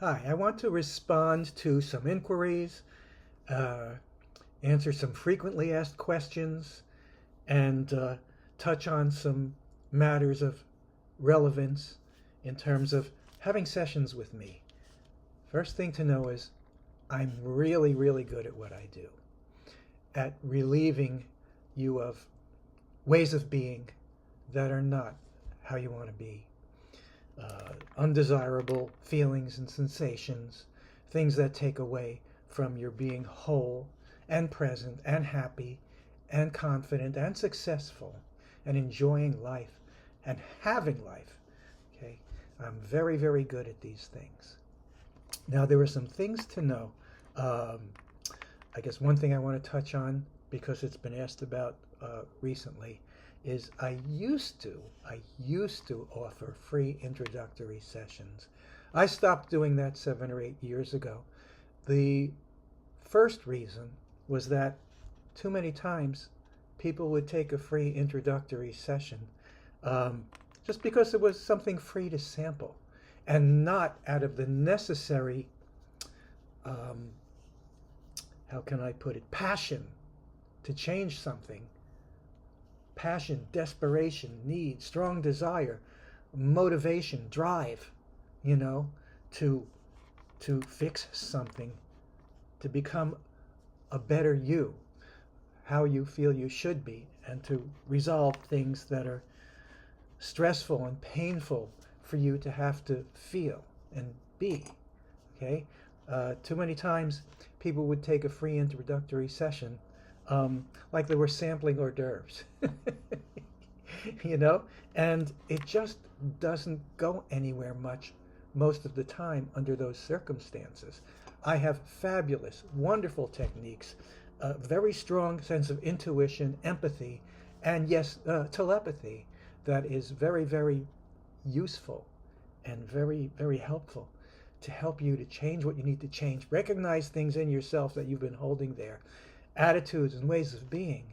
Hi, I want to respond to some inquiries, uh, answer some frequently asked questions, and touch on some matters of relevance in terms of having sessions with me. First thing to know is I'm really, really good at what I do, at relieving you of ways of being that are not how you want to be. Undesirable feelings and sensations, things that take away from your being whole and present and happy and confident and successful and enjoying life and having life. Okay, I'm very, very good at these things. Now, there are some things to know. Um, I guess one thing I want to touch on, because it's been asked about recently, is I used to offer free introductory sessions. I stopped doing that 7 or 8 years ago. The first reason was that too many times people would take a free introductory session um, just because it was something free to sample and not out of the necessary, um, how can I put it, passion to change something. Passion, desperation, need, strong desire, motivation, drive, you know, to to fix something, to become a better you, how you feel you should be, and to resolve things that are stressful and painful for you to have to feel and be. Okay? Too many times people would take a free introductory session like they were sampling hors d'oeuvres. you know? And it just doesn't go anywhere much most of the time under those circumstances. I have fabulous, wonderful techniques, a very strong sense of intuition, empathy, and yes, telepathy that is very, very useful and very, very helpful to help you to change what you need to change. Recognize things in yourself that you've been holding there, attitudes and ways of being,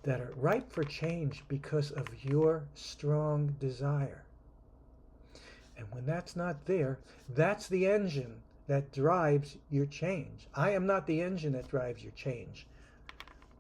that are ripe for change because of your strong desire. And when that's not there, that's the engine that drives your change. I am not the engine that drives your change.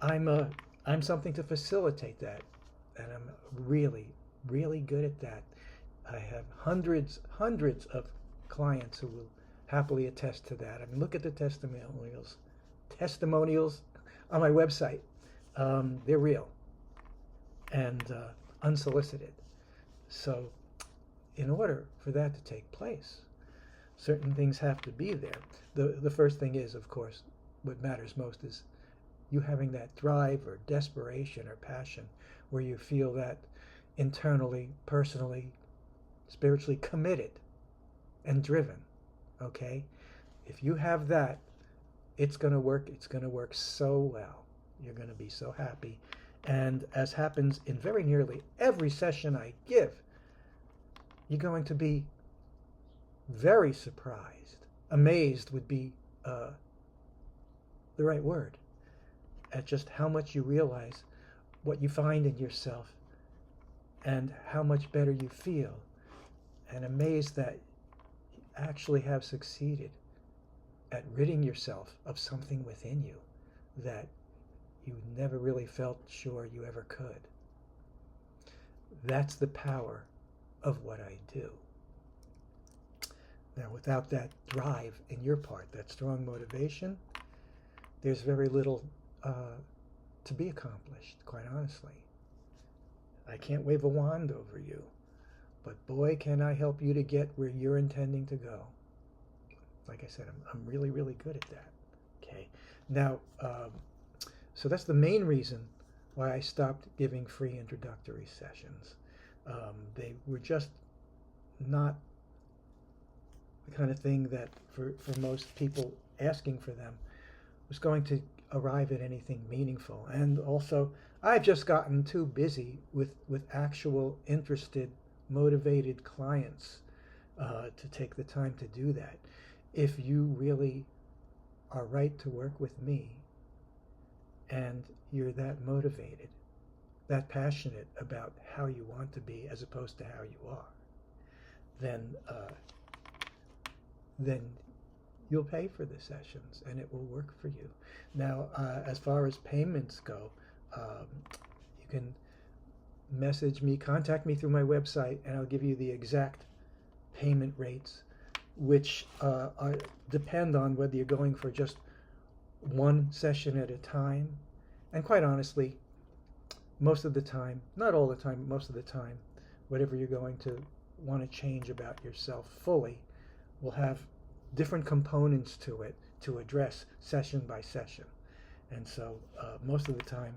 I'm a I'm something to facilitate that, and I'm really, really good at that. I have hundreds of clients who will happily attest to that. I mean, look at the testimonials on my website. They're real and unsolicited. So, in order for that to take place, certain things have to be there. The first thing is, of course, what matters most is you having that drive or desperation or passion where you feel that internally, personally, spiritually committed and driven. Okay? If you have that, it's going to work. It's going to work so well. You're going to be so happy. And as happens in very nearly every session I give, you're going to be very surprised. Amazed would be the right word, at just how much you realize what you find in yourself and how much better you feel, and amazed that you actually have succeeded at ridding yourself of something within you that you never really felt sure you ever could. That's the power of what I do. Now, without that drive in your part, that strong motivation, there's very little to be accomplished, quite honestly. I can't wave a wand over you, but boy, can I help you to get where you're intending to go. Like I said, I'm really, really good at that. Okay. Now, so that's the main reason why I stopped giving free introductory sessions. They were just not the kind of thing that for most people asking for them was going to arrive at anything meaningful. And also, I've just gotten too busy with actual interested, motivated clients to take the time to do that. If you really are right to work with me and you're that motivated, that passionate about how you want to be as opposed to how you are, then then you'll pay for the sessions and it will work for you. Now, as far as payments go, you can contact me through my website, and I'll give you the exact payment rates, which depend on whether you're going for just one session at a time. And quite honestly, most of the time, not all the time, but most of the time, whatever you're going to want to change about yourself fully will have different components to it to address session by session. And so most of the time,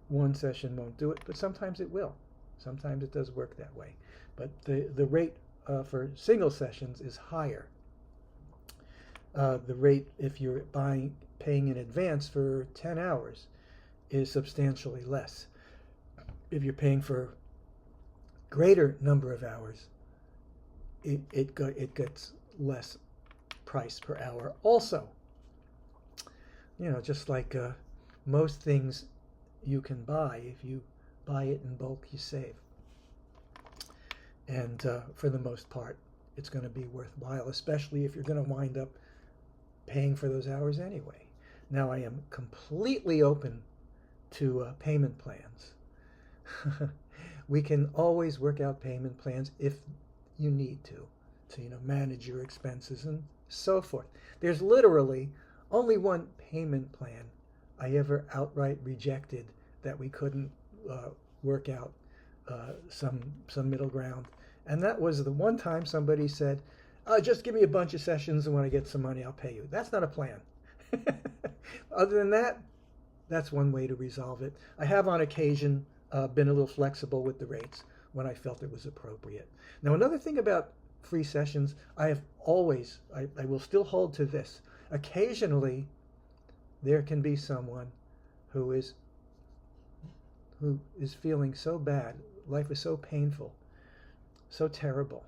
one session won't do it, but sometimes it will. Sometimes it does work that way. But the rate for single sessions is higher. The rate, if you're paying in advance for 10 hours, is substantially less. If you're paying for greater number of hours, it gets less price per hour. Also, just like most things you can buy, if you buy it in bulk, you save. And for the most part, it's going to be worthwhile, especially if you're going to wind up paying for those hours anyway. Now, I am completely open to payment plans. We can always work out payment plans if you need to manage your expenses and so forth. There's literally only one payment plan I ever outright rejected that we couldn't work out some middle ground. And that was the one time somebody said, just give me a bunch of sessions, and when I get some money, I'll pay you. That's not a plan. Other than that, that's one way to resolve it. I have on occasion been a little flexible with the rates when I felt it was appropriate. Now, another thing about free sessions, I will still hold to this. Occasionally, there can be someone who is feeling so bad, life is so painful, so terrible,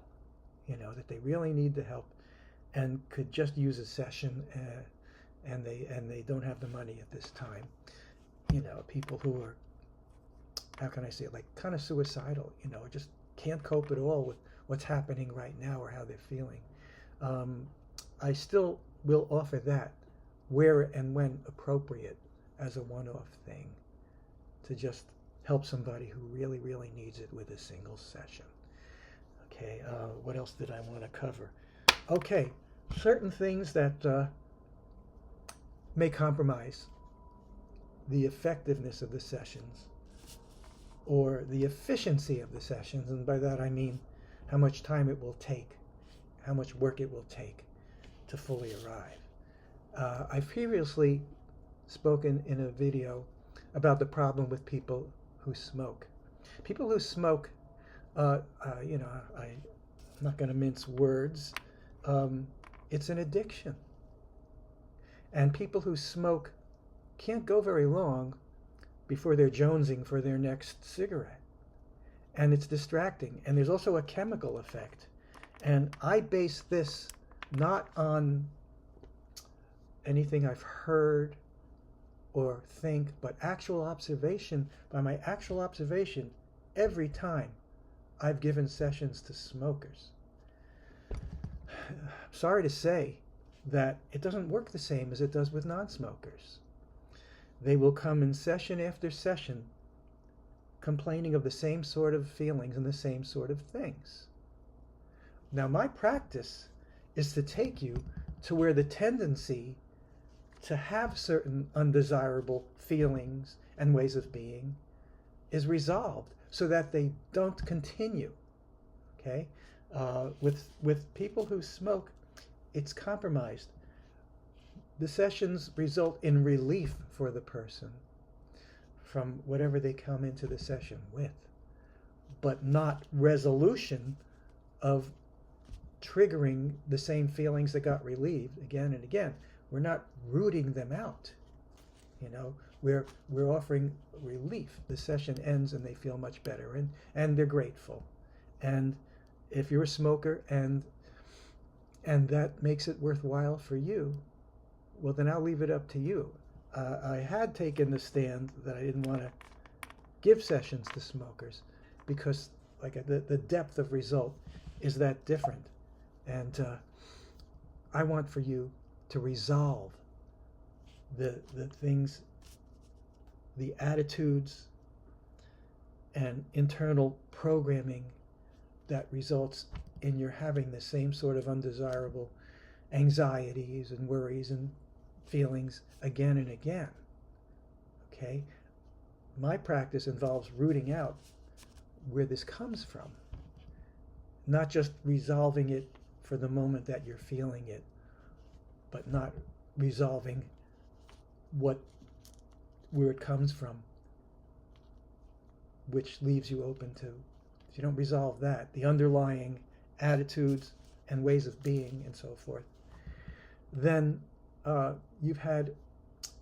that they really need the help and could just use a session, and they don't have the money at this time. People who are, how can I say it, like kind of suicidal, just can't cope at all with what's happening right now or how they're feeling. I still will offer that where and when appropriate as a one-off thing to just help somebody who really, really needs it with a single session. Okay, what else did I want to cover? Okay, certain things that may compromise the effectiveness of the sessions or the efficiency of the sessions, and by that I mean how much time it will take, how much work it will take to fully arrive. I've previously spoken in a video about the problem with people who smoke. People who smoke, I'm not going to mince words, it's an addiction. And people who smoke can't go very long before they're jonesing for their next cigarette. And it's distracting. And there's also a chemical effect. And I base this not on anything I've heard or think, but actual observation. By my actual observation, every time I've given sessions to smokers, sorry to say that it doesn't work the same as it does with non-smokers. They will come in session after session complaining of the same sort of feelings and the same sort of things. Now, my practice is to take you to where the tendency to have certain undesirable feelings and ways of being is resolved so that they don't continue. Okay? With people who smoke, it's compromised. The sessions result in relief for the person from whatever they come into the session with, but not resolution of triggering the same feelings that got relieved again and again. We're not rooting them out. We're offering relief. The session ends and they feel much better, and they're grateful. And if you're a smoker and that makes it worthwhile for you, well, then I'll leave it up to you. I had taken the stand that I didn't want to give sessions to smokers because the depth of result is that different. And I want for you to resolve the things, the attitudes and internal programming that results in your having the same sort of undesirable anxieties and worries and feelings again and again. Okay? My practice involves rooting out where this comes from, not just resolving it for the moment that you're feeling it, but not resolving where it comes from, which leaves you open to, if you don't resolve that, the underlying attitudes and ways of being and so forth, then you've had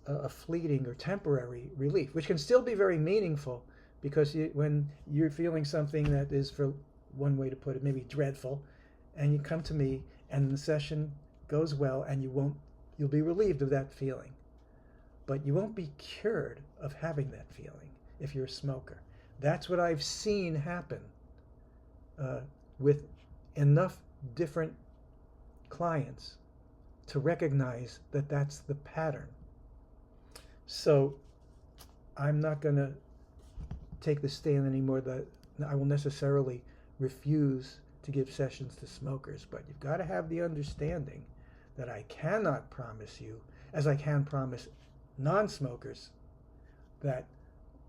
a fleeting or temporary relief, which can still be very meaningful, because when you're feeling something that is, for one way to put it, maybe dreadful, and you come to me and the session goes well, and you'll be relieved of that feeling, but you won't be cured of having that feeling if you're a smoker. That's what I've seen happen with enough different clients to recognize that that's the pattern. So I'm not going to take the stand anymore that I will necessarily refuse to give sessions to smokers, but you've got to have the understanding that I cannot promise you, as I can promise non-smokers, that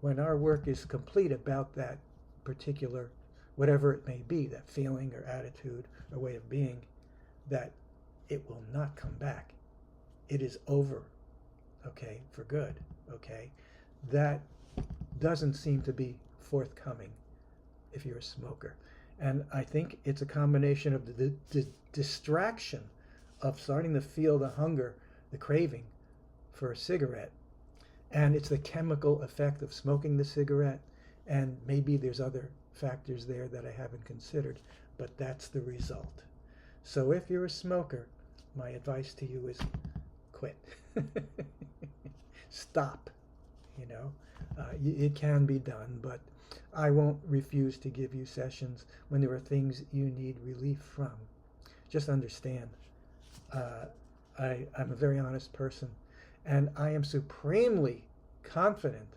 when our work is complete about that particular, whatever it may be, that feeling or attitude or way of being, that it will not come back. It is over, okay, for good, okay? That doesn't seem to be forthcoming if you're a smoker. And I think it's a combination of the distraction of starting to feel the hunger, the craving for a cigarette, and it's the chemical effect of smoking the cigarette, and maybe there's other factors there that I haven't considered, but that's the result. So if you're a smoker, my advice to you is quit. Stop. It can be done, but I won't refuse to give you sessions when there are things you need relief from. Just understand, I'm a very honest person, and I am supremely confident,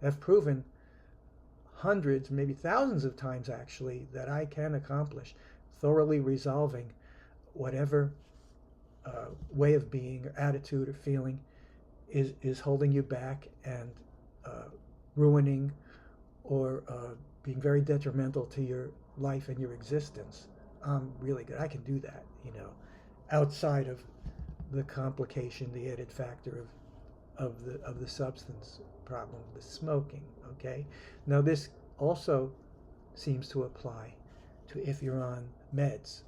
have proven hundreds, maybe thousands of times actually, that I can accomplish thoroughly resolving whatever way of being or attitude or feeling is holding you back and ruining or being very detrimental to your life and your existence. I'm really good. I can do that, outside of the complication, the added factor of the substance problem, the smoking. Okay. Now this also seems to apply to if you're on meds,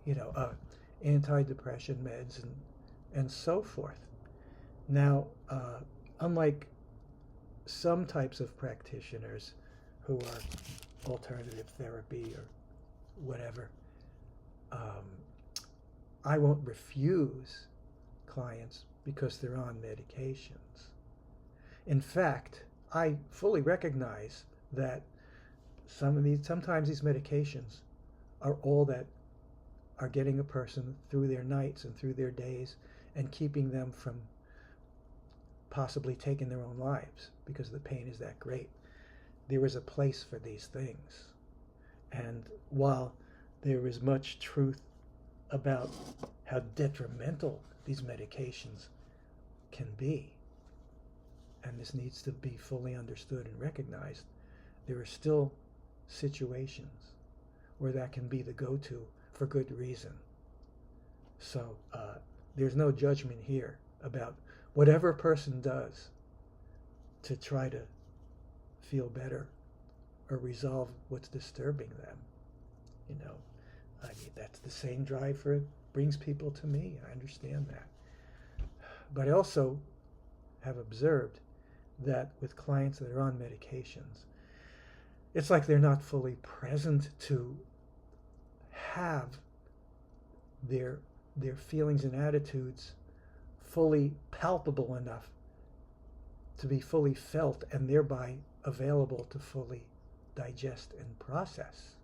antidepressant meds and so forth. Now, unlike some types of practitioners who are alternative therapy or whatever, I won't refuse clients because they're on medications. In fact, I fully recognize that sometimes these medications are all that are getting a person through their nights and through their days and keeping them from possibly taking their own lives because the pain is that great. There is a place for these things. And while there is much truth about how detrimental these medications can be, and this needs to be fully understood and recognized, there are still situations where that can be the go-to for good reason. So there's no judgment here about whatever a person does to try to feel better or resolve what's disturbing them. That's the same drive brings people to me. I understand that. But I also have observed that with clients that are on medications, it's like they're not fully present to have their feelings and attitudes fully palpable enough to be fully felt and thereby available to fully digest and process.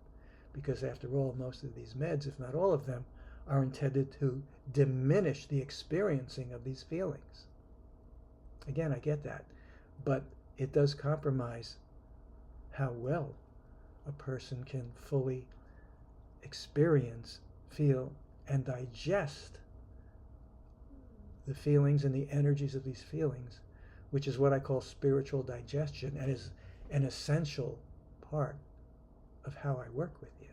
Because after all, most of these meds, if not all of them, are intended to diminish the experiencing of these feelings. Again, I get that, but it does compromise how well a person can fully experience, feel, and digest the feelings and the energies of these feelings, which is what I call spiritual digestion and is an essential part of how I work with you.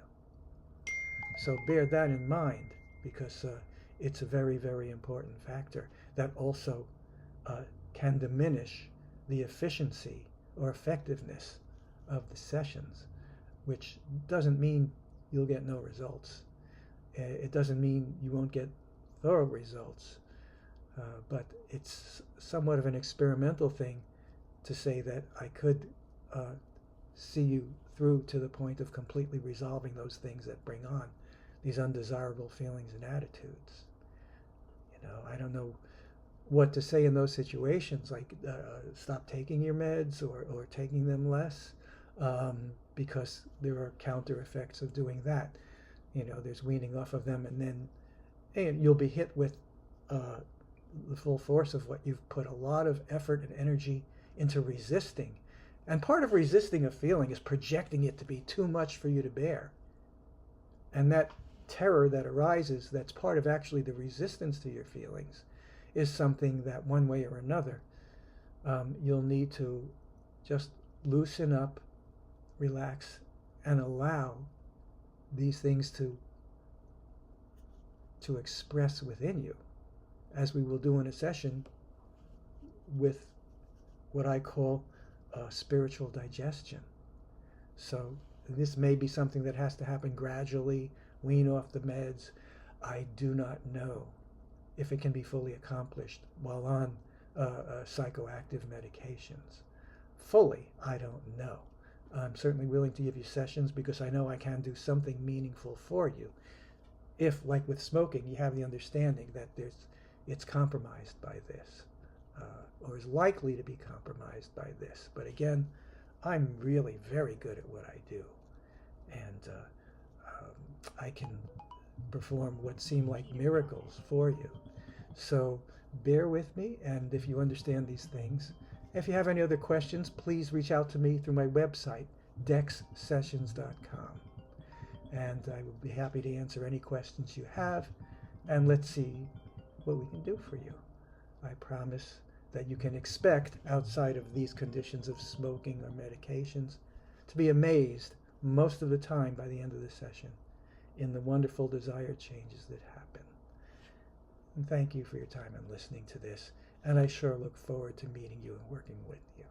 So bear that in mind, because it's a very, very important factor that also can diminish the efficiency or effectiveness of the sessions, which doesn't mean you'll get no results. It doesn't mean you won't get thorough results, but it's somewhat of an experimental thing to say that I could see you through to the point of completely resolving those things that bring on these undesirable feelings and attitudes. I don't know what to say in those situations, like stop taking your meds or taking them less, because there are counter effects of doing that. There's weaning off of them, and then you'll be hit with the full force of what you've put a lot of effort and energy into resisting. And part of resisting a feeling is projecting it to be too much for you to bear. And that terror that arises, that's part of actually the resistance to your feelings, is something that one way or another you'll need to just loosen up, relax, and allow these things to express within you, as we will do in a session with what I call spiritual digestion. So this may be something that has to happen gradually, wean off the meds. I do not know if it can be fully accomplished while on psychoactive medications. Fully, I don't know. I'm certainly willing to give you sessions because I know I can do something meaningful for you. If, like with smoking, you have the understanding that it's compromised by this, or is likely to be compromised by this. But again, I'm really very good at what I do, and I can perform what seem like miracles for you. So bear with me, and if you understand these things, if you have any other questions, please reach out to me through my website, dexsessions.com. And I will be happy to answer any questions you have, and let's see what we can do for you. I promise that you can expect, outside of these conditions of smoking or medications, to be amazed most of the time by the end of the session in the wonderful desired changes that happen. And thank you for your time and listening to this, and I sure look forward to meeting you and working with you.